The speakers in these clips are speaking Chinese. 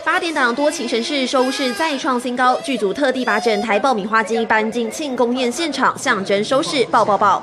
8点档多情城市收视再创新高，剧组特地把整台爆米花机搬进庆功宴现场，象征收视爆爆爆。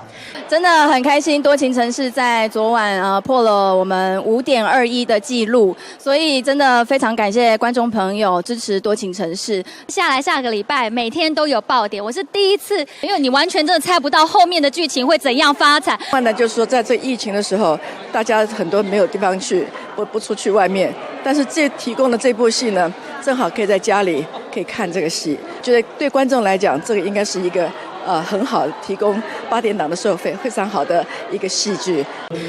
真的很开心，多情城市在昨晚破了我们5.21的记录，所以真的非常感谢观众朋友支持多情城市。下个礼拜每天都有爆点，我是第一次，因为你完全真的猜不到后面的剧情会怎样发展。另外呢，就是说在这疫情的时候，大家很多没有地方去，不出去外面，但是提供的这部戏呢，正好可以在家里可以看这个戏，觉得对观众来讲，这个应该是一个很好提供8点档的收费非常好的一个戏剧。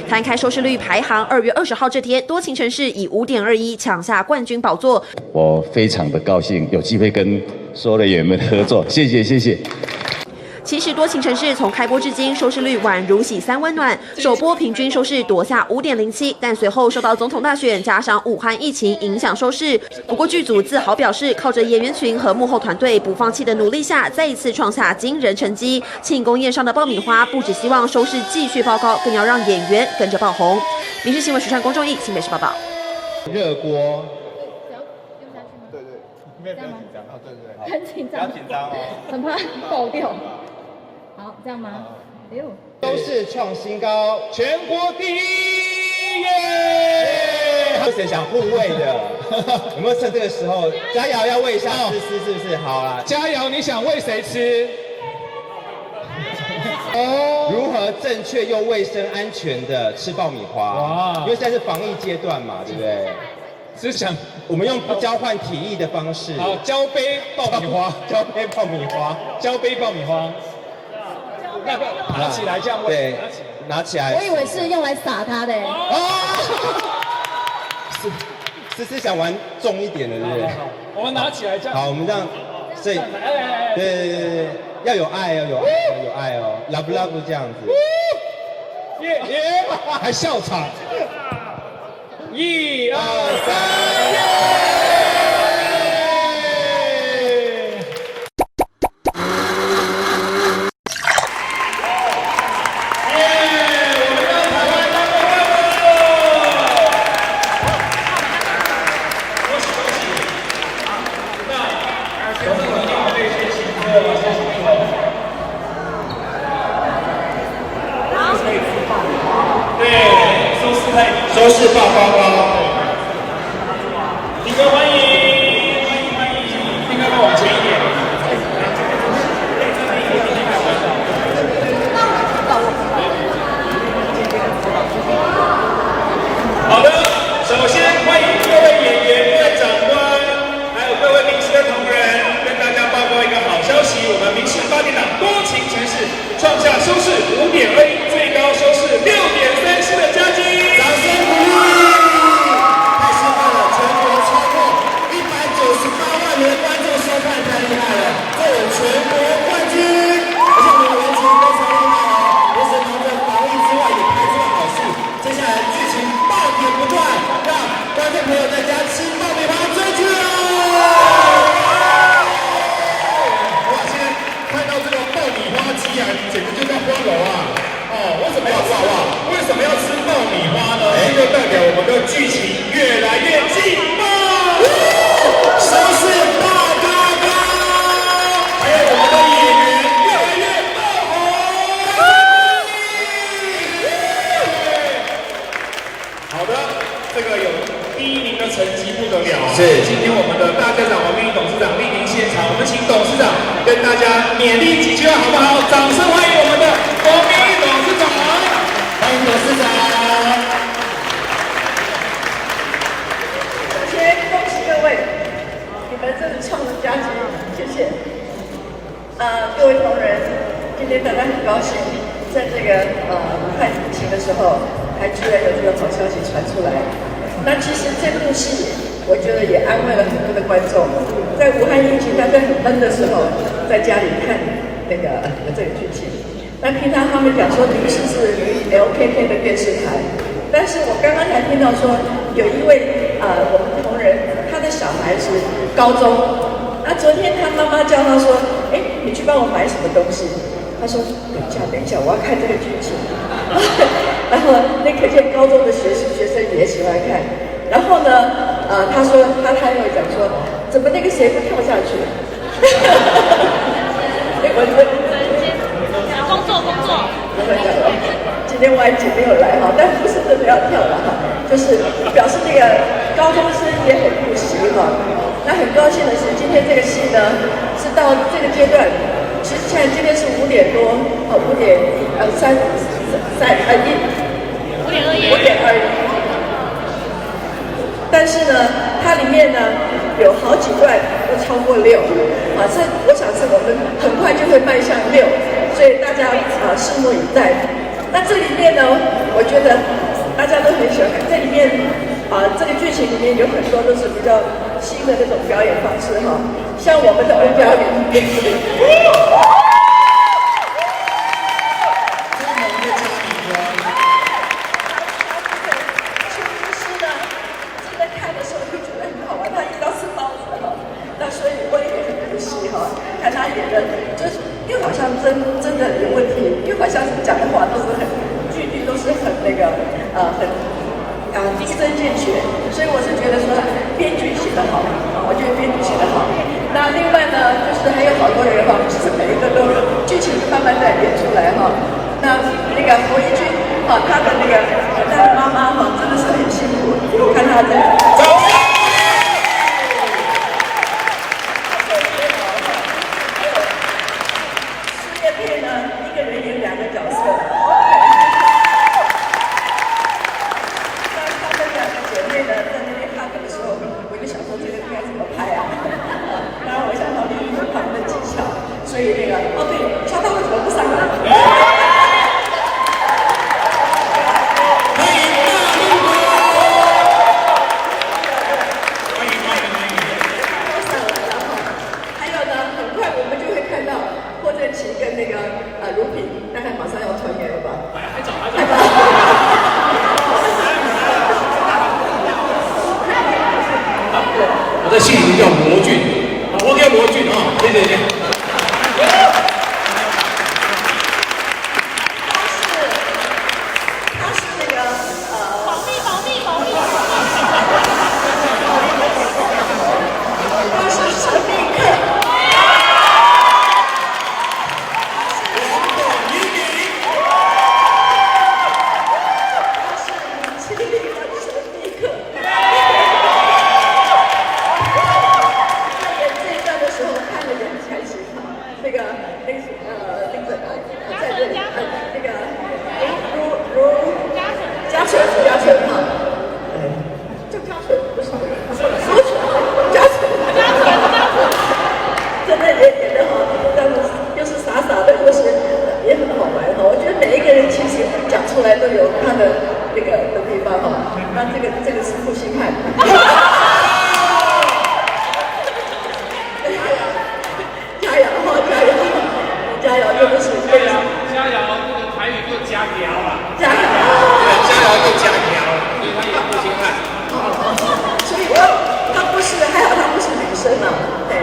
摊开收视率排行，2月20号这天，多情城市以5.21抢下冠军宝座。我非常的高兴，有机会跟所有的演员们合作，谢谢。其实多情城市从开播至今，收视率宛如洗三温暖，首播平均收视夺下5.07，但随后受到总统大选加上武汉疫情影响收视。不过剧组自豪表示，靠着演员群和幕后团队不放弃的努力下，再一次创下惊人成绩。庆功宴上的爆米花不只希望收视继续爆高，更要让演员跟着爆红。民视新闻徐川、龚仲义新北市报道。热锅。对，不要紧张啊，对，很紧张，不要紧张哦，很怕爆掉。好，这样吗？哎呦，都是创新高，全国第一耶！有谁想护卫的？有没有趁这个时候，佳瑶要喂一下思思，是不是？好啦，佳瑶，你想喂谁吃？如何正确又卫生安全的吃爆米花？因为现在是防疫阶段嘛，对不对？只想我们用不交换体液的方式，好，交杯爆米花，交杯爆米花，交杯爆米花。那个拿起来这样喂，对，拿起来。我以为是用来撒它的。是想玩重一点的，对不对？我们拿起来这样。好，我们这样，所以，对，要有爱哦，有爱哦 ，love 这样子。耶，还笑场。1、2、3，收视爆高，听歌欢迎，听歌再往前一点。好的，首先欢迎各位演员、各位长官，还有各位民视的同仁，跟大家报告一个好消息，我们民视8点档多情城市创下收视5.21，最高收视6.34的佳绩。掌声鼓励！太厉害了，全国超过198万人观众收看，太厉害了，这有全国冠军，而且我们的人情非常厉害哦，不是忙着防疫之外，也拍出了好戏。接下来剧情爆点不断，让观众朋友在家吃爆米花追剧哦！哇，现在看到这个爆米花机啊，简直就在花楼啊！为什么要吃爆米花呢？就代表我们的剧情越来越劲爆，收视爆高高，还有我们的演员越来越爆红。好的，这个有第1名的成绩不得了。是，今天我们的大队长王明董事长莅临现场，我们请董事长跟大家勉励几句话，好不好？掌声欢迎我们的王明董事长。欢迎董事长。首先恭喜各位，你们真是创了佳绩，谢谢。各位同仁，今天大家很高兴，在这个武汉疫情的时候，还居然有这个好消息传出来。那其实这部戏，我觉得也安慰了很多的观众，在武汉疫情大家很闷的时候，在家里看这个剧情。那平常他们讲说民视是 LKK 的电视台，但是我刚刚才听到说有一位我们同仁，他的小孩是高中，那昨天他妈妈叫他说，你去帮我买什么东西？他说等一下，我要看这个剧情。然后那可见高中的学生也喜欢看。然后呢，他说他还有讲说，怎么那个谁不跳下去？工作。今天外景没有来哈，但不是真的要跳了哈，就是表示那个高中生也很入戏哈。那很高兴的是，今天这个戏呢是到这个阶段，其实现在今天是5点多5:21，但是呢，它里面呢有好几段都超过6，这我想是我们很快就会迈向6，所以大家拭目以待。那这里面呢，我觉得大家都很喜欢看，这里面这个剧情里面有很多都是比较新的那种表演方式哈，像我们的欧嘉玲。看他演的，就是又好像真的有问题，又好像是讲的话都是很句句都是很那个很逼真见血，所以我是觉得说编剧写得好，我觉得编剧写得好。那另外呢，就是还有好多人哈，其实每一个都剧情慢慢在演出来哈。那个侯一军他的那个他的妈妈真的是很辛苦，看他的。所以那个对，乔丹为什么不上来？还有呢，很快我们就会看到霍正奇跟那个卢平，大概马上要团圆了吧？我在戏里面叫魔俊，我叫魔俊谢。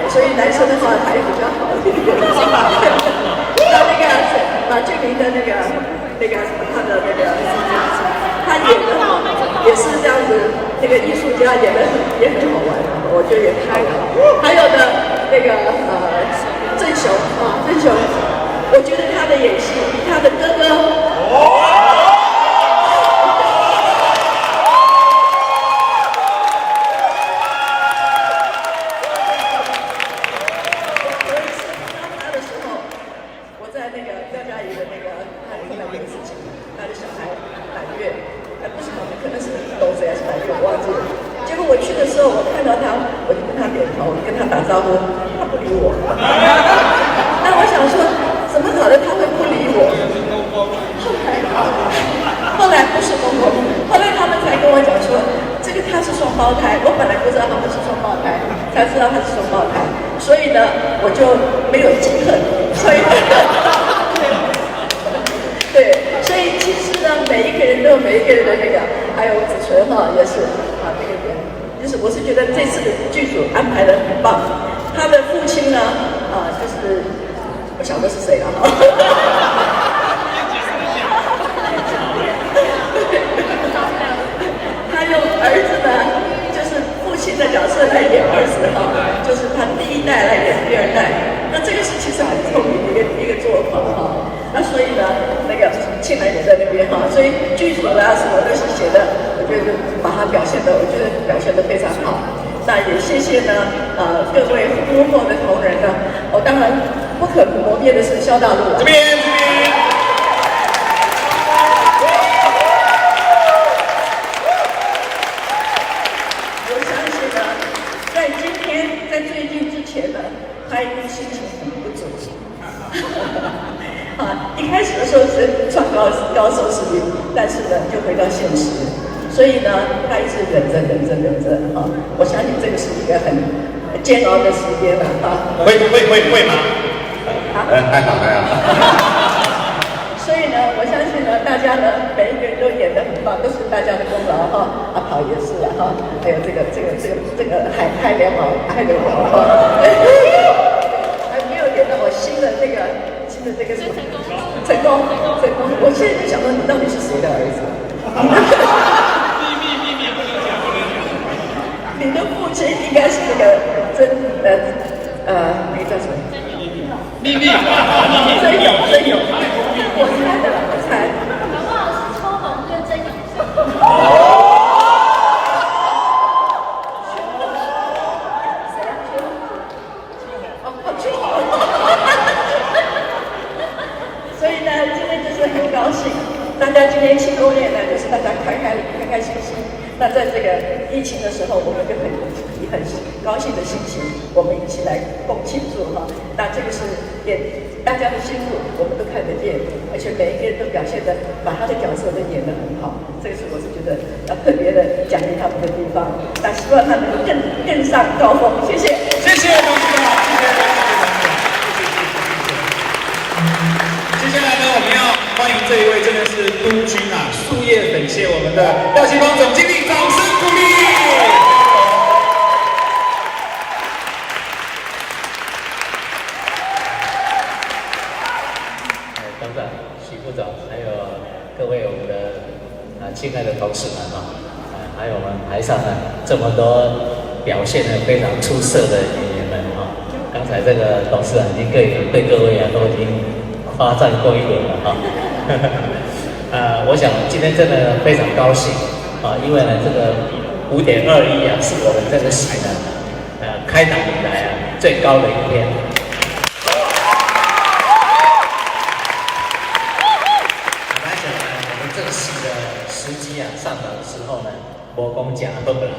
所以男生的话还比较好一点。那马俊麟的他的他演的也是这样子，那个艺术家演的也很好玩，我觉得也太好。还有呢，郑雄郑雄，我觉得他的演戏比他的哥哥。打招呼，他不理我。那我想说，怎么搞的他会不理我？后来不是公公，后来他们才跟我讲说，这个他是双胞胎，我本来不知道他们是双胞胎，才知道他是双胞胎，所以呢，我就没有记恨，所以对，所以其实呢，每一个人都有每一个人的还有子纯也是那个人。就是我是觉得这次的剧组安排的很棒，他的父亲呢，就是不晓得是谁了哈。他用儿子呢，就是父亲亲的角色来演20号，就是他第1代来演第2代。那这个是其实很聪明的一个做法哈。那所以呢，那个庆兰也在那边哈，所以剧组啦什么都是写的，我觉得把它表现的，我觉得表现的非常好。那也谢谢呢，各位幕后的同仁呢，当然不可磨灭的是萧大陆。这边。在最近之前呢，他一定心情很不足。一开始的时候是创高收视率，但是呢就回到现实，所以呢他一直忍着啊。我相信这个是一个很煎熬的时间了啊。会吗？还好。所以呢，我相信呢，大家呢每一个人都演得很棒，都是大家的功劳哈。阿跑也是了哈，还有这个海莲毛哈，还没有演到我新的这个什么成功。我现在就想说，你到底是谁的儿子？秘密不能讲。你的父亲应该是那个那个叫什么？秘密。真有。我猜的，我猜。搞不好是抽红跟真勇士。谁呀？秋红。所以呢，今天就是很高兴，大家今天庆功宴呢，就是大家开心心。那在这个疫情的时候，我们就以很高兴的心情，我们一起来共庆祝哈。那这个是大家的辛苦，我们都看得见，而且每一个人都表现的把他的角色都演得很好，这个是我是觉得要特别的奖励他们的地方。那希望他能够更上高峰，谢谢。谢谢董事长，谢谢。接下来呢，我们要欢迎这一位真的是督军啊，树叶粉蟹，我们的廖清芳总经理，掌声鼓励。董事长、徐副总，还有各位我们的亲爱的同事们还有我们台上呢这么多表现的非常出色的演员们刚才这个董事长已经对各位都已经夸赞过一轮了我想今天真的非常高兴因为呢这个5.21是我们这个戏呢开档以来最高的一天。时机上档的时候呢，没讲假都不能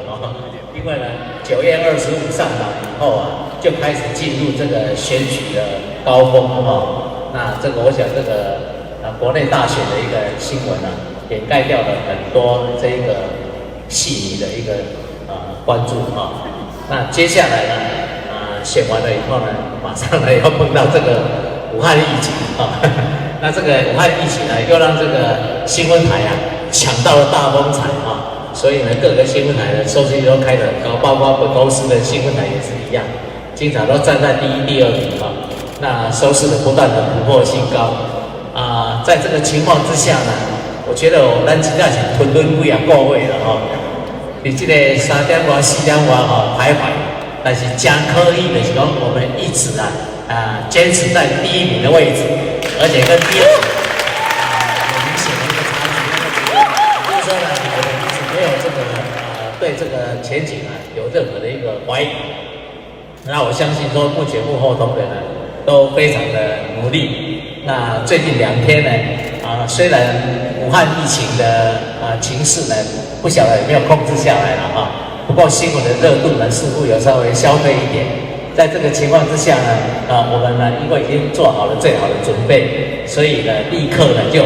因为呢9月25上档以后就开始进入这个选举的高峰那这个我想这个国内大选的一个新闻掩盖掉了很多这个戏迷的一个关注那接下来呢选完了以后呢，马上呢要碰到这个武汉疫情那这个武汉疫情呢，又让这个新闻台抢到了大风采所以呢，各个新闻台的收视率都开得很高，包括本公司的新闻台也是一样，经常都站在第1、第2名那收视的不断的突破新高在这个情况之下呢，我觉得我们真的是吞吞几个月了你这个3点多、4点多徘徊，但是真可以的是说，我们一直坚持在第1名的位置，而且跟第2名有明显的一个差距。就是说呢，我们一直没有这个对这个前景有任何的一个怀疑。那我相信说，目前幕后同仁都非常的努力。那最近2天呢，虽然武汉疫情的情势呢，不晓得有没有控制下来了不过新闻的热度呢，似乎有稍微消退一点。在这个情况之下呢，我们呢，因为已经做好了最好的准备，所以呢，立刻呢就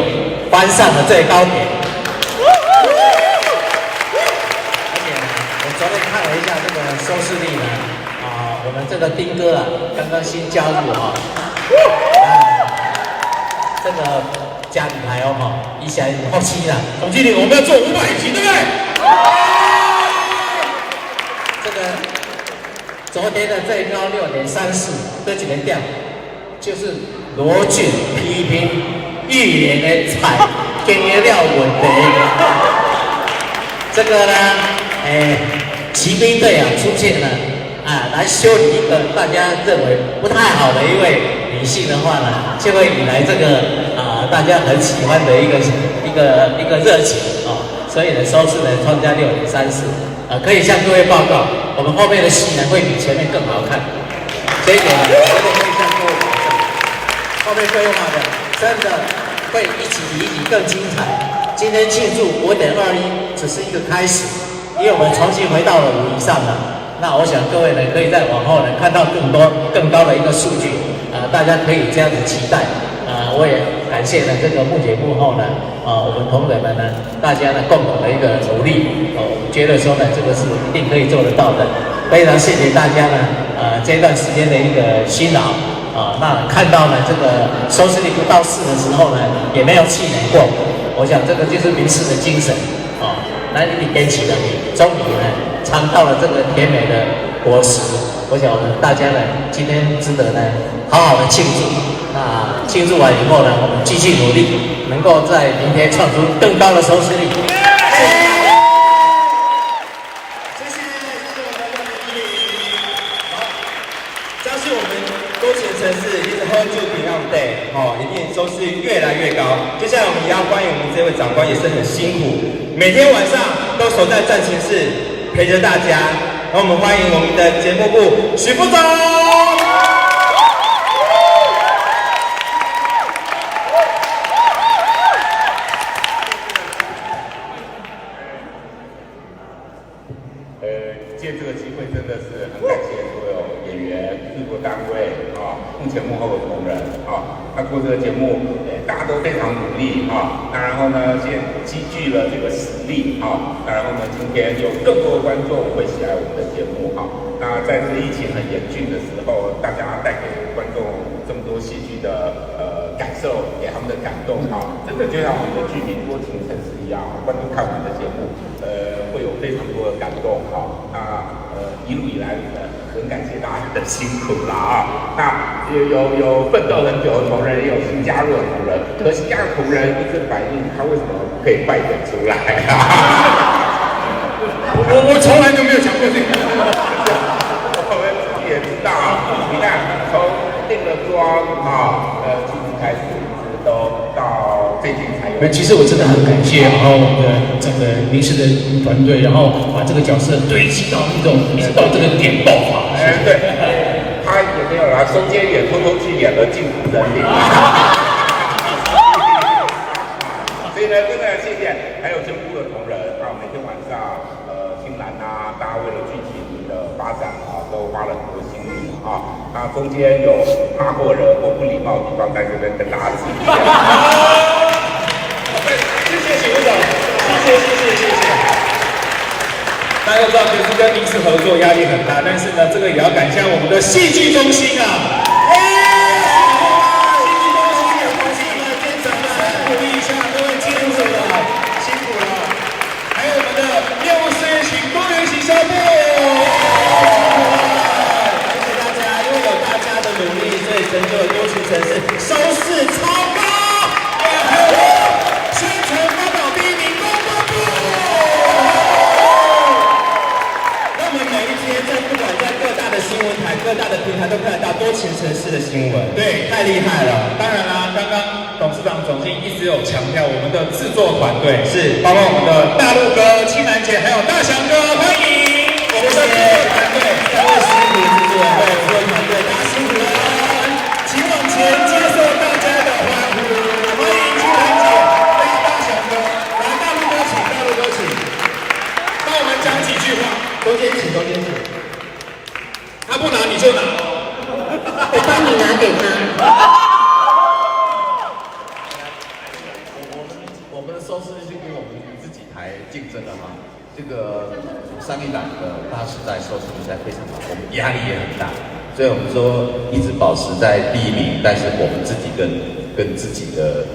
翻上了最高点。而且呢，我昨天看了一下这个收视率呢，我们这个丁哥刚刚新加入这个家里台一下好奇了，总经理，我们要做500集，对不对？这个昨天的最高6.34，这几年掉，就是罗俊批评玉莲的菜经营了问题。这个呢，骑兵队啊出现了来修理一个大家认为不太好的一位女性的话呢，就会引来这个大家很喜欢的一个热情所以呢收视呢创下6.34可以向各位报告，我们后面的戏呢会比前面更好看，这一点呢绝对可以向各位保证，后面规划的真的会一集比一集更精彩。今天庆祝5.21只是一个开始，因为我们重新回到了5以上了。那我想各位呢，可以在往后呢看到更高的一个数据，大家可以这样子期待。我也感谢呢这个幕前幕后呢，我们同仁们呢，大家呢共同的一个努力，我们觉得说呢这个是一定可以做得到的。非常谢谢大家呢，这段时间的一个辛劳。那看到呢这个收视率不到4的时候呢，也没有气馁过。我想这个就是民视的精神那一点起了米，终于呢尝到了这个甜美的果实。我想我们大家呢今天值得呢好好的庆祝。那庆祝完以后呢，我们继续努力，能够在明天创出更高的收视率。谢谢。相信我们多情城市一直 hold 住 Beyond Day 一定收视率越来越高。接下来我们也要欢迎我们这位长官，也是很辛苦，每天晚上都守在战情室陪着大家。让我们欢迎我们的节目部许副总。借这个机会真的是很感谢所有演员、制作单位幕前幕后的同仁那做这个节目，大家都非常努力那然后呢，现积聚了这个实力那然后呢，今天有更多的观众会喜爱我们的节目那在这疫情很严峻的时候，大家带给观众这么多戏剧的感受，给他们的感动真的就像我们的剧名《多情城市》一样观众看我们的节目会有非常多的感动一路以来很感谢大家的辛苦啦那有奋斗很久的同仁，也有新加入的同仁，可新加入的同仁一直反映他为什么可以败选出来我从来都没有想过这个我们自己也知道你看从定了妆其实开始一直都到最近才有。其实我真的很感谢，然后我们的整个民视的团队，然后把这个角色堆积到一直到这个点爆发。对，他也没有啦，中间也偷偷去演了《禁足人灵》。所以呢，真的谢谢，还有全部的同仁每天晚上新兰大家为了剧情的发展都花了很多心力那中间有骂过人或不礼貌的地方，在这边跟大家指正。谢谢许副总，谢谢。大家都知道，平时跟民视合作压力很大，但是呢，这个也要感谢我们的戏剧中心成就了多情城市，收视超高，宣传发表第1名，公布。那我们每一天不管在各大的新闻台、各大的平台都看得到多情城市的新闻，对，太厉害了。当然啦，刚刚董事长、总经理一直有强调，我们的制作团队是包括我们的大陆哥、青楠姐，还有大翔哥，欢迎我们的制作团队，3位辛苦制作团队，大家辛苦了。请往前接受大家的欢呼，欢迎青楠姐，欢迎大翔哥，来大陆哥请，帮我们讲几句话。中间请。他不拿你就拿我帮你拿给他。我们的收视率是跟我们自己台竞争的这个上一档的大时代收视率在非常好，我们压力也很大。所以我们说一直保持在第1名，但是我们自己跟自己的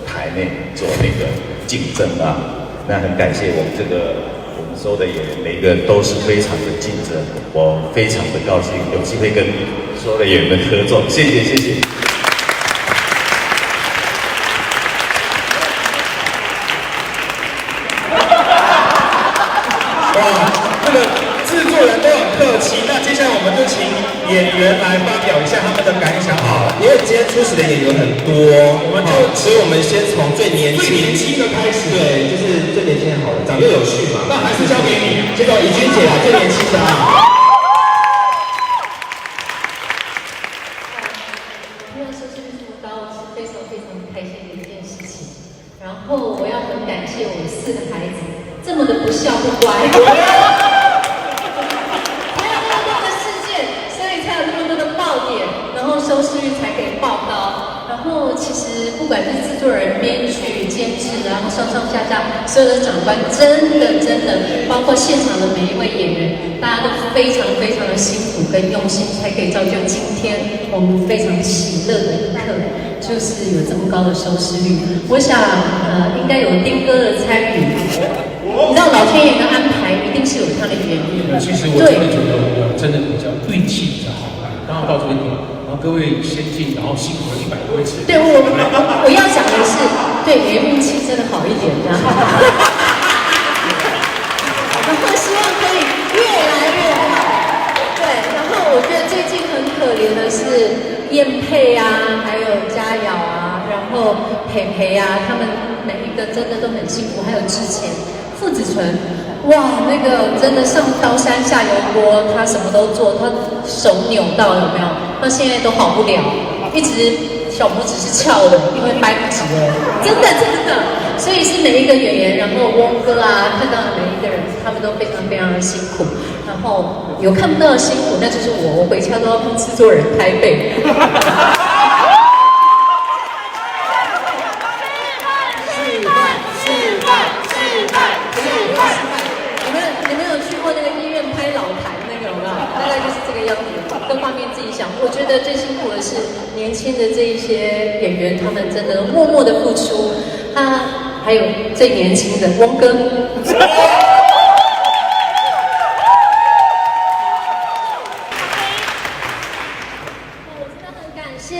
台内做那个竞争那很感谢我们我们所有的演员每一个都是非常的竞争，我非常的高兴有机会跟所有的演员们合作，谢谢。哇，演员来发表一下他们的感想好了。因为今天出席的演员很多，所以我们先从最年轻的开始。对，就是最年轻的好了，长又有趣嘛。那还是交给你，这个怡君姐啊，最年轻的啊。听到收视率这么高，是非常非常开心的一件事情。然后我要很感谢我4个孩子，这么的不孝不乖。然后收视率才可以爆高，然后其实不管是制作人、编剧、监制，然后上下所有的长官，真的，包括现场的每一位演员，大家都非常的辛苦跟用心，才可以造就今天我们非常喜乐的一刻，就是有这么高的收视率。我想，应该有丁哥的参与，你知道老天爷的安排一定是有他的原因。其实我真的觉得我真的比较运气比较好，刚好到这边。然后各位先进，然后辛苦了100多次。对，我要讲的是，对，你的运气真的好一点，这样。然后希望可以越来越好。对，然后我觉得最近很可怜的是燕佩啊，还有佳瑶啊，然后培培啊，他们每一个真的都很辛苦，还有之前傅子纯。哇，那个真的上刀山下油锅，他什么都做，他手扭到有没有？到现在都好不了，一直小拇指是翘的，因为掰不直了，真的。所以是每一个演员，然后翁哥啊，看到的每一个人，他们都非常的辛苦。然后有看不到的辛苦，那就是我回家都要帮制作人拍背。各方面自己想，我觉得最辛苦的是年轻的这一些演员，他们真的默默的付出。还有最年轻的翁哥，我真的很感谢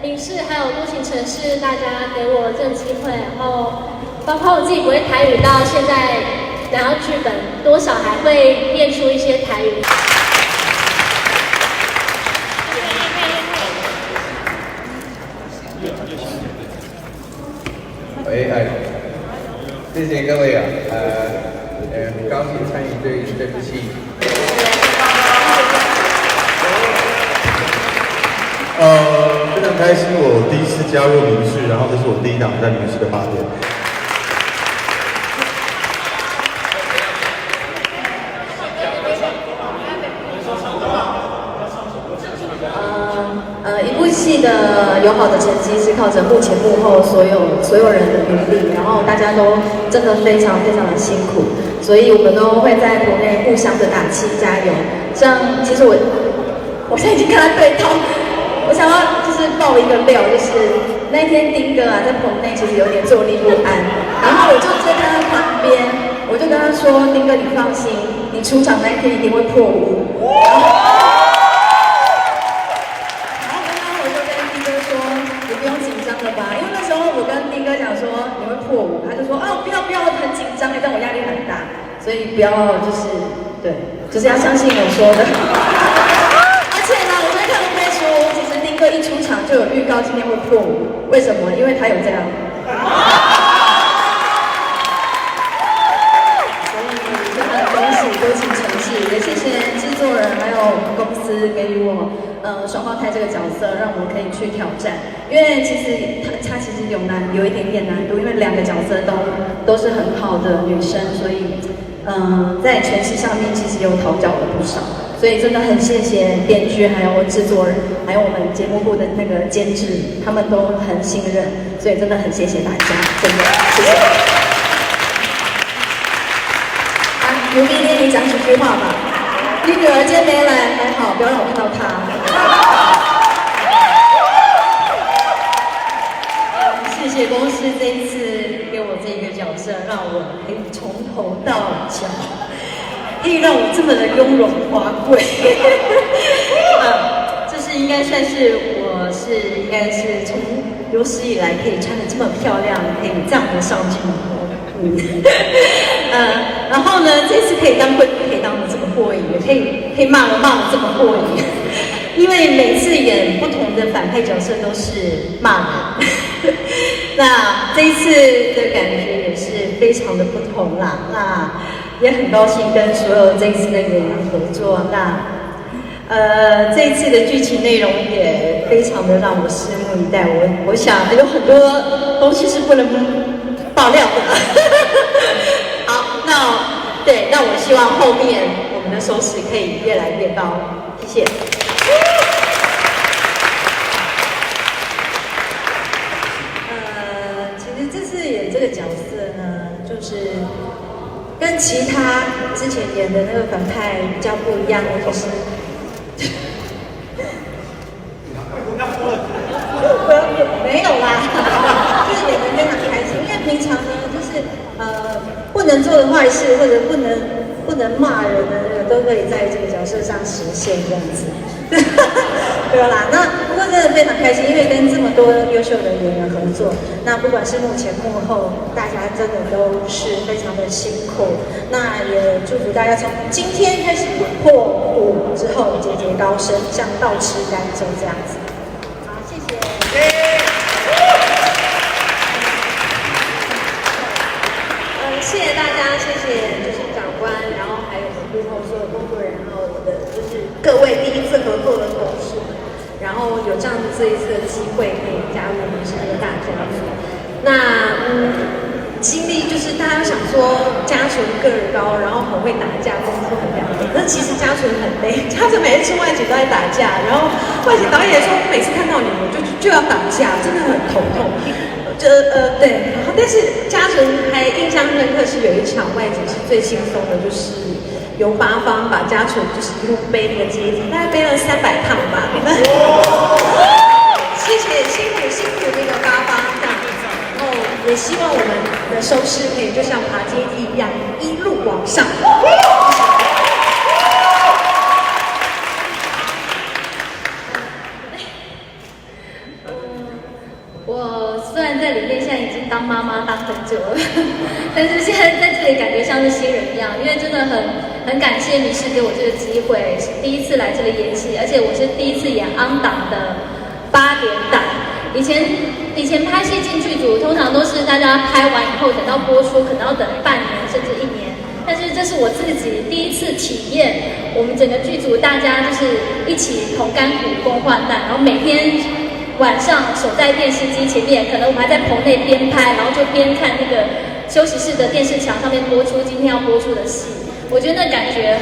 影视还有多情城市大家给我这个机会，然后包括我自己不会台语，到现在拿到剧本，多少还会练出一些台语。谢谢各位啊，很高兴参与这部戏。非常开心，我第一次加入民视，然后这是我第一档在民视的发片。一部戏的有好的成绩是靠着幕前幕后所有人的努力，然后大家都真的非常的辛苦，所以我们都会在棚内互相的打气加油。像其实我现在已经跟他对到，我想要就是爆一个料，就是那天丁哥啊在棚内其实有点坐立不安，然后我就在他旁边，我就跟他说：“丁哥，你放心，你出场那一天一定会破5。”他就说不要，我很紧张，但我压力很大，所以不要就是要相信我说的。而且呢，我在看背书，其实丁哥一出场就有预告今天会破5，为什么？因为他有这样。所以真的恭喜多情城市，也谢谢制作人还有公司给予我双胞胎这个角色，让我可以去挑战。因为其实他其实有一点点难度，因为2个角色都是很好的女生，所以在诠释上面其实有讨教了不少。所以真的很谢谢编剧，还有制作人，还有我们节目部的那个监制，他们都很信任，所以真的很谢谢大家，真的谢谢。刘冰天，你讲几句话吧。你女儿今天没来，还好，不要让我看到她。谢谢公司这一次给我这个角色，让我可以从头到脚，可以让我这么的雍容华贵。这是应该算是应该是从有史以来可以穿得这么漂亮，可以这样的上镜头。然后呢，这次可以当贵妇，可以当的这么过瘾，也可以骂的这么过瘾，因为每次演不同的反派角色都是骂人，那这一次的感觉也是非常的不同啦。那也很高兴跟所有这一次的演员合作。那这一次的剧情内容也非常的让我拭目以待。我想有很多东西是不能爆料的。好，那我希望后面我们的收视可以越来越高，谢谢。其实这次演这个角色呢，就是跟其他之前演的那个反派比较不一样的，就是没有啦，就是演得非常开心，因为平常呢，就是不能做的坏事或者不能骂人的，都可以在这个角色上实现这样子。对啦，那不过真的非常开心，因为跟这么多优秀的演员合作，那不管是幕前幕后，大家真的都是非常的辛苦。那也祝福大家从今天开始破5之后节节高升，像倒吃甘蔗这样子。好，谢谢。谢谢大家，谢谢就是长官，然后还有我们幕后所有工作人员，还有我的就是各位第一次合作的同事们，然后有这样子这一次的机会可以加入我们这个大家族。那经历就是大家想说嘉纯个儿高，然后很会打架，功夫很了得，那其实嘉纯很累，嘉纯每次出外景都在打架，然后外景导演说每次看到你我就要打架，真的很头痛。对，然后但是嘉纯还印象深刻是有一场外景是最轻松的，就是由八方把嘉纯就是一路背那个阶梯，大概背了300趟吧。谢谢辛苦那个八方这样，然后也希望我们的收视可以就像爬阶梯一样一路往上。我虽然在里面现在已经当妈妈当很久了，但是现在在这里感觉像是新人一样，因为真的很感谢迷视给我这个机会，是第一次来这里演戏，而且我是第一次演on档的8点档。以前拍戏进剧组，通常都是大家拍完以后等到播出，可能要等半年甚至1年。但是这是我自己第一次体验，我们整个剧组大家就是一起同甘苦共患难，然后每天晚上守在电视机前面，可能我们还在棚内边拍，然后就边看那个休息室的电视墙上面播出今天要播出的戏。我觉得那感觉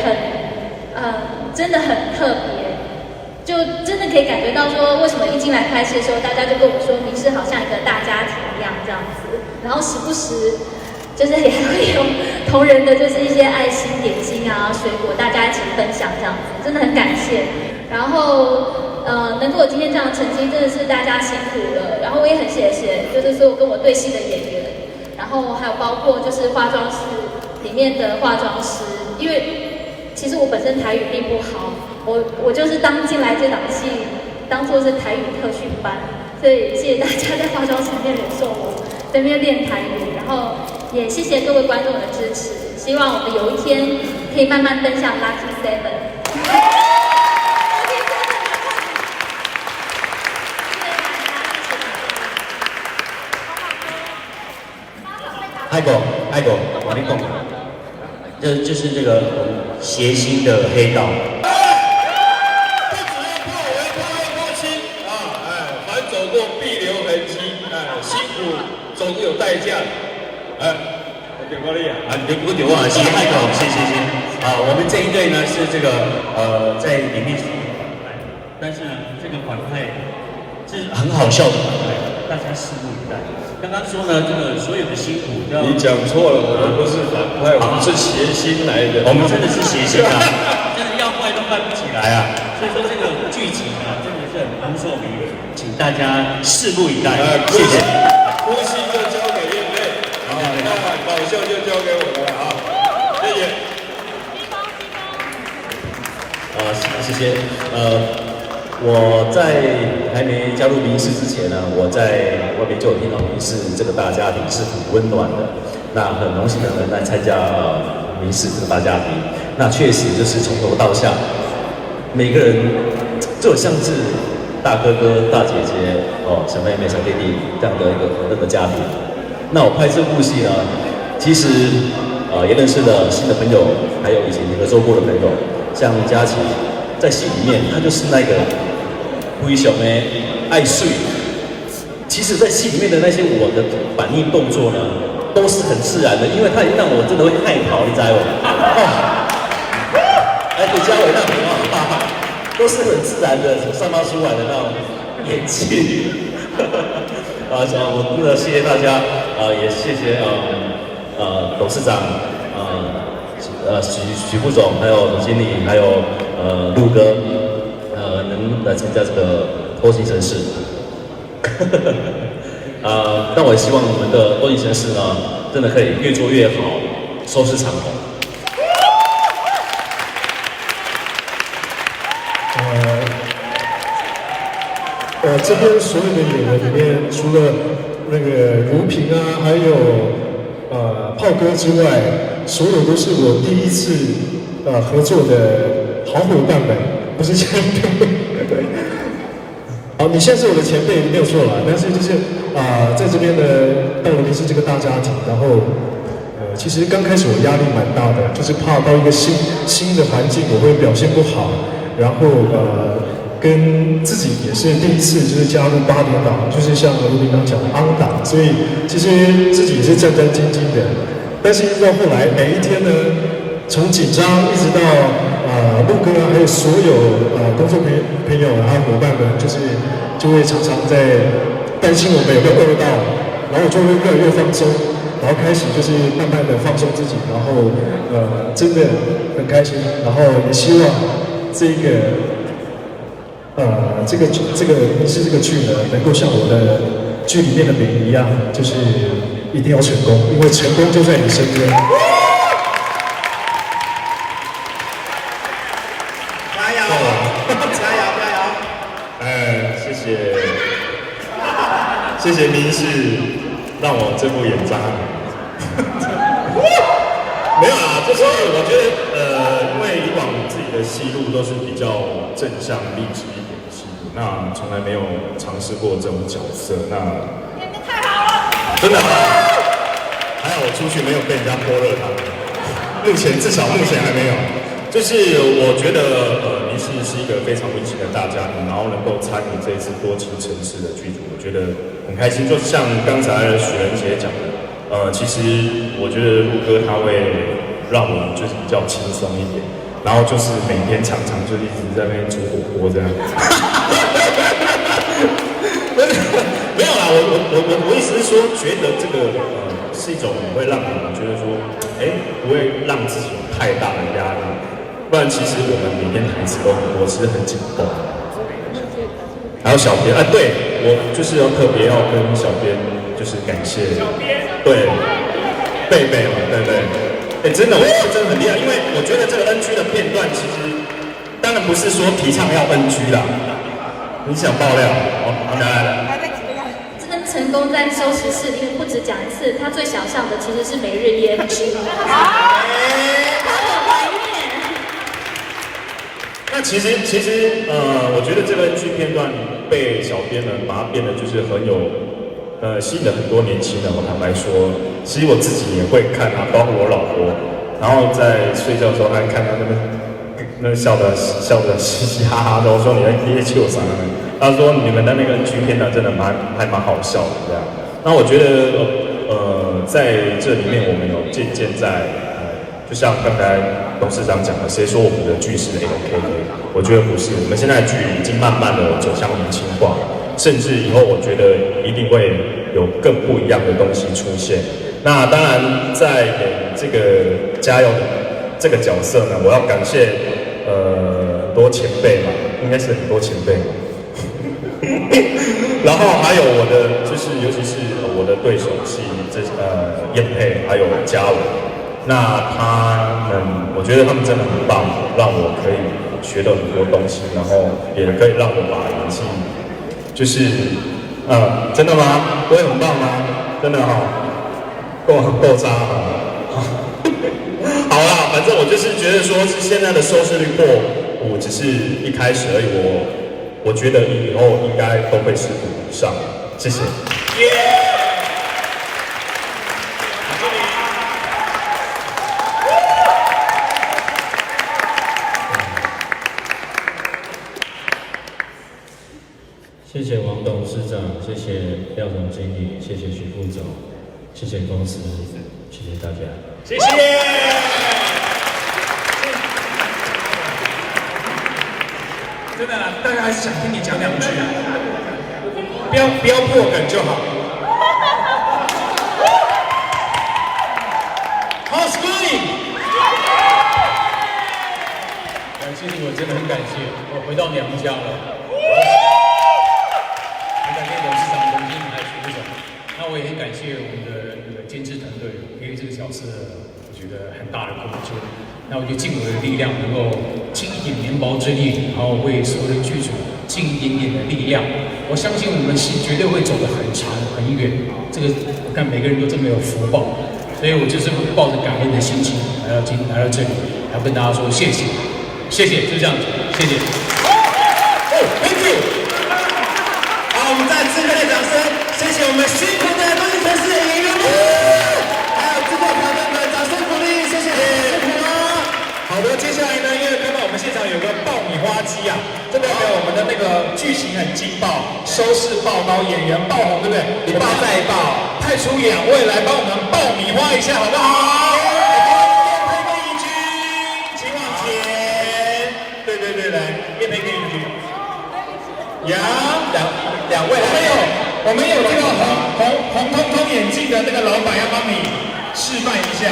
真的很特别，就真的可以感觉到说，为什么一进来拍戏的时候，大家就跟我说迷视好像一个大家庭一样这样子，然后时不时就是也会有同仁的，就是一些爱心点心啊、水果，大家一起分享这样子，真的很感谢。然后能够有今天这样的成绩，真的是大家辛苦了。然后我也很谢谢，就是所有跟我对戏的演员，然后还有包括就是化妆室里面的化妆师，因为其实我本身台语并不好，我就是当进来这档戏当做是台语特训班，所以谢谢大家在化妆室里面忍受我在那边练台语，然后也谢谢各位观众的支持，希望我们有一天可以慢慢登上 Lucky 7。爱狗，我跟你讲，就是这个我们谐星的黑道。凡走过必留痕迹，辛苦总有代价。点过力啊！不点忘了，谢谢爱狗，谢。我们这一队呢是这个在里面，但是呢这个反派是很好笑的反派，大家拭目以待。刚刚说呢，这个所有的辛苦都要你讲错了，我们不是反派，我们是谐星来的。我们真的是谐星啊，真的要坏都坏不起来啊。所以说这个剧情啊，真的是很扑朔迷离，请大家拭目以待。谢谢。呼吸就交给叶佩，那搞笑就交给我们了啊！谢谢。谢谢。我在还没加入民视之前呢，我在外面就有听到民视这个大家庭是很温暖的。那很荣幸的能来参加民视这个大家庭。那确实就是从头到下，每个人就像是大哥哥、大姐姐、小妹妹、小弟弟这样的一个和乐的家庭。那我拍这部戏呢，其实也认识了新的朋友，还有以前合作过的朋友，像佳琪，在戏里面他就是那个灰熊的爱睡。其实，在戏里面的那些我的反应动作呢，都是很自然的，因为他让我真的会害跑，你知道吗？对嘉伟那种都是很自然的散发出来的那种演技。我真的谢谢大家，也谢谢董事长，许副总，还有总经理，还有陆哥，能来参加这个多情城市。但我也希望我们的多情城市呢，真的可以越做越好，收视长虹。这边所有的演员里面，除了那个如萍啊，还有炮哥之外，所有都是我第一次合作的好伙伴们，不是前辈。好，你现在是我的前辈没有错啦，但是就是在这边呢，到了民视这个大家庭，然后其实刚开始我压力蛮大的，就是怕到一个新的环境我会表现不好，然后跟自己也是第一次就是加入8点档，就是像卢斌刚讲的昂档，所以其实自己也是战战兢兢的。但是到后来每一天呢，从紧张一直到陆哥啊，还有所有工作朋友还有伙伴们，就会常常在担心我们有没有饿到，然后我就会越来越放松，然后开始就是慢慢的放松自己，然后真的很开心，然后也希望这个民视这个剧呢，能够像我的剧里面的名一样，就是一定要成功，因为成功就在你身边。加油！加油！加油！谢谢民视让我这部演渣没有啦，就是我觉得因为以往自己的戏路都是比较正向励志一点的戏路，那从来没有尝试过这种角色，那太好了，真的还好我出去没有被人家泼热汤，至少目前还没有。就是我觉得民视是一个非常温馨的大家庭，然后能够参与这一次多情城市的剧组，我觉得很开心。就像刚才许仁杰讲的。其实我觉得陆哥他会让我们就是比较轻松一点，然后就是每天常常就一直在那边煮火锅这样。没有啦，我意思是说，觉得这个是一种会让我们觉得说，不会让自己有太大的压力，不然其实我们每天台词都很多，其实很紧绷。还有小编，对我就是要特别要跟小编就是感谢。对，贝贝嘛，对，真的，我觉得真的很厉害，因为我觉得这个 NG 的片段其实当然不是说提倡要 NG 啦，你想爆料，来了。真的成功在收拾室里面不止讲一次，他最想象的其实是每日 NG， 他很怀念。那其实我觉得这个 NG 片段被小编呢把它变得就是很有。吸引了很多年轻人。我坦白说，其实我自己也会看啊，包括我老婆，然后在睡觉的时候，她看到那笑得嘻嘻哈哈的。我说你在气我啥呢？她说你们的那个 NG 片段真的还蛮好笑的这样。那我觉得在这里面我们有渐渐在就像刚才董事长讲的，谁说我们的剧是 AOK 的？我觉得不是，我们现在的剧已经慢慢的走向年轻化。甚至以后，我觉得一定会有更不一样的东西出现。那当然，在给这个加油的这个角色呢，我要感谢很多前辈嘛，应该是很多前辈。然后还有我的，就是尤其是我的对手是燕佩还有嘉伟，那他们，我觉得他们真的很棒，让我可以学到很多东西，然后也可以让我把演技。就是，真的吗？我也很棒吗？真的哈、够渣好啦，反正我就是觉得说，现在的收视率破5只是一开始而已。我觉得以后应该都会是5以上。谢谢。谢谢王董事长，谢谢廖总经理，谢谢徐副总，谢谢公司，谢谢大家，谢谢。真的啦，大家还是想听你讲2句啊，不要破梗就好。How's going？ 其实我真的很感谢，我回到娘家了。很感谢董事长、总经理还有徐副总，那我也很感谢我们的监制团队给予这个角色，我觉得很大的空间。那我就尽我的力量，能够尽一点绵薄之力，然后为所有的剧组尽一点点的力量。我相信我们戏绝对会走得很长很远。这个我看每个人都这么有福报，所以我就是抱着感恩的心情来到这里，要跟大家说谢谢，谢谢，就这样子，谢谢。Thank you。好，我们再次热烈掌声，谢谢我们辛苦的多情城市的演员们，还有制作团队们，掌声鼓励，谢谢，辛苦了。好的，接下来呢，因为看到我们现场有个爆米花机啊，这代表我们的那个剧情很劲爆，收视爆高，演员爆红，对不对？你爆再爆，派出2位来帮我们爆米花一下，好不好？叶佩跟怡君，请往前。对，来，叶佩跟怡君。呀，两位，我们有这个红彤彤眼镜的那个老板要帮你示范一下。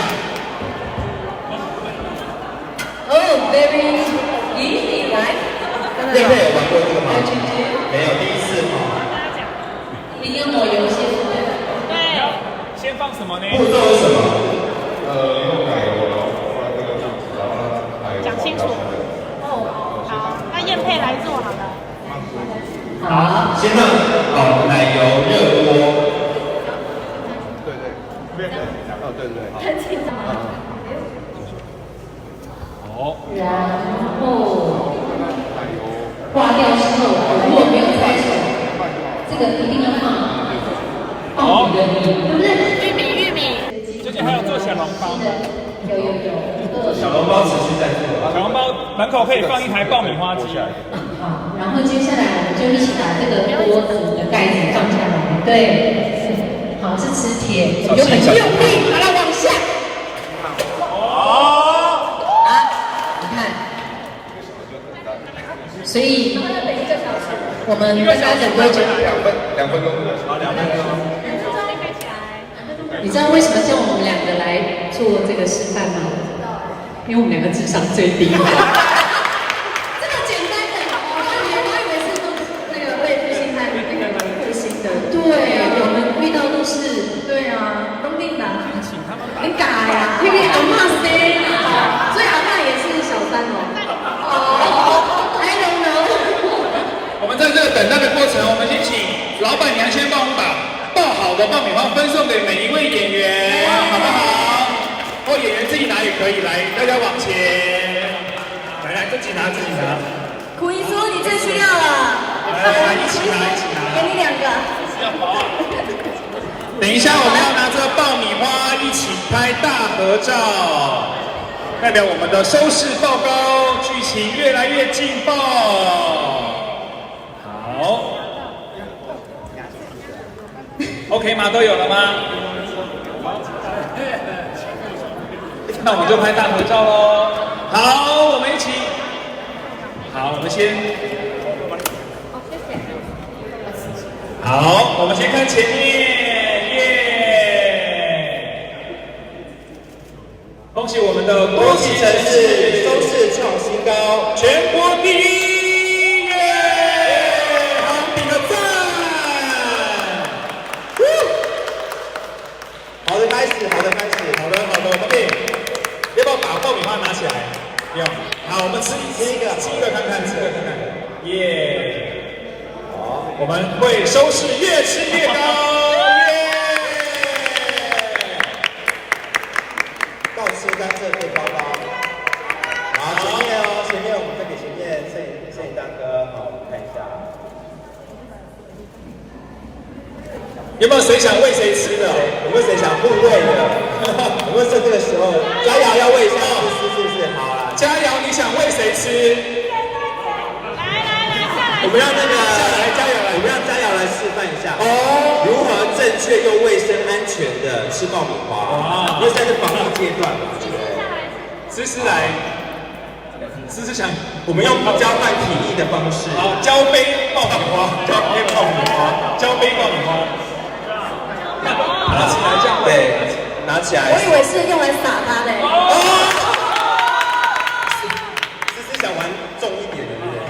very easy, right？ 叶佩有玩过这个吗？没有，第一次。一定要游戏，对。先放什么呢？步骤是什么？用奶油，然后放这个酱汁，然后还有讲清楚。哦，好，那燕佩来做好了。好，先让奶油热锅。对，很紧张。然后挂掉之后，如果没有猜错，这个一定要放爆米的米，对不对？玉米。最近还有做小笼包。有。小笼包持续在做。小笼包门口可以放一台爆米花机。好，然后接下来我们就一起把这个锅子的盖子放下来。对。好，是磁铁，我们就很用力把它往下。所以，我们大家的规矩2分钟，好，2分钟。你知道为什么叫我们2个来做这个示范吗？因为我们2个智商最低。这么简单的，我以为是那个为复兴派那个复兴的。对，我们遇到都是对啊，东定的，很假呀，因为阿嬷生啦，所以阿嬷也是小三哦。我们在这个等待的过程，我们先请老板娘先帮我们把爆好的爆米花分送给每一位演员，好不好？或演员自己拿也可以，来，大家往前，来，自己拿。苦一说你最需要了，来，一起拿，给你2个。等一下，我们要拿着爆米花一起拍大合照，代表我们的收视爆高，剧情越来越劲爆。好 ，OK 吗？都有了吗？那我们就拍大合照喽。好，我们一起。好，我们先。好，我们先看前面，耶！恭喜我们的多情城市收视创新高，全国第1。我们可以，要不要把爆米花拿起来？要。好，我们吃一个看看，耶！好，我们会收视越吃越高，耶！有没有谁想喂谁吃的？有没有谁想互喂的？有没有趁这个时候，佳瑶要喂一下是不是？好啦，佳瑶，你想喂谁吃？我们让那个佳瑶来，我们让佳瑶来示范一下如何正确又卫生安全的吃爆米花。因为现在是防疫阶段嘛，对不对？思思来，思思想，我们用交换体力的方式，交杯爆米花，交杯爆米花，交杯爆米花。拿起来这样，对，拿起来。我以为是用来撒它的。思思想玩重一点的，对不对？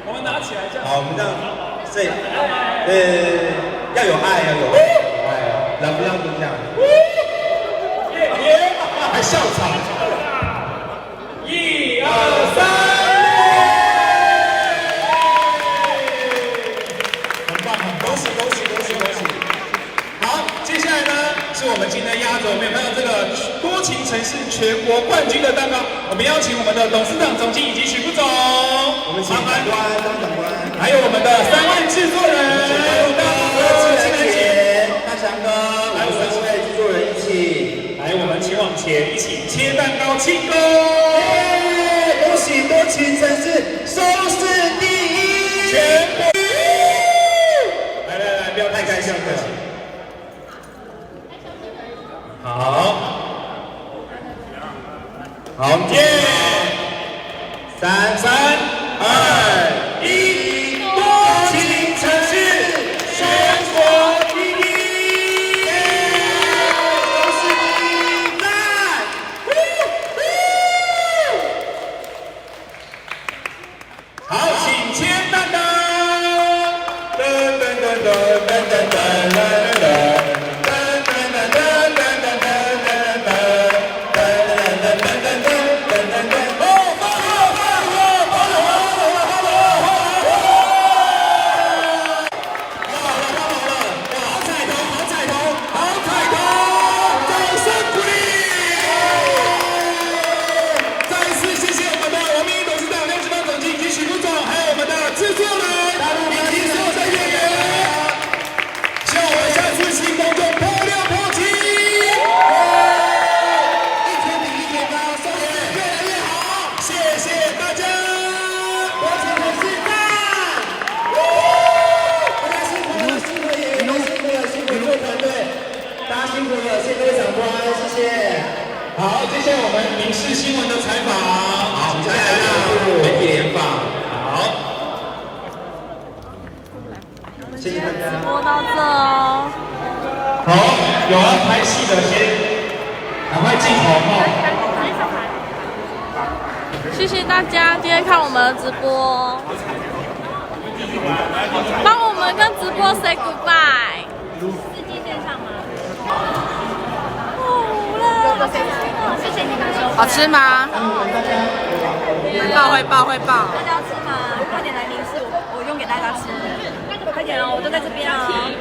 我们拿起来这样。好，我们这样，所以，要有爱，要有爱哦，人不要就这样。还笑场。1、2、3，很棒，恭喜恭喜恭喜恭喜！好，接下来呢是我们今天压轴，我们有看到这个多情城市全国冠军的蛋糕，我们邀请我们的董事长、总经以及许副总，我们请长官、张长官，还有我们的3位制作人，大姐、大强哥，还有我们4位制作人一起，来，我们请往前一起切蛋糕庆功！恭喜多情城市收视第1，全国！来，不要太开心，客气。好，耶！3、2、1，多情城市全国第1！收视第1，好，请切蛋糕！噔噔噔噔噔噔噔噔噔。好，接下来我们民视新闻的采访。好，我们接下来让媒体联访。好，谢谢大家。直播到这哦。好，有要拍戏的先赶快进口哈。谢谢大家今天看我们的直播，帮我们跟直播 say goodbye。世纪线上吗？谢谢你们收看。好吃吗？会爆。大家要吃吗？快点来民视，我用给大家吃。快点哦，我就在这边哦。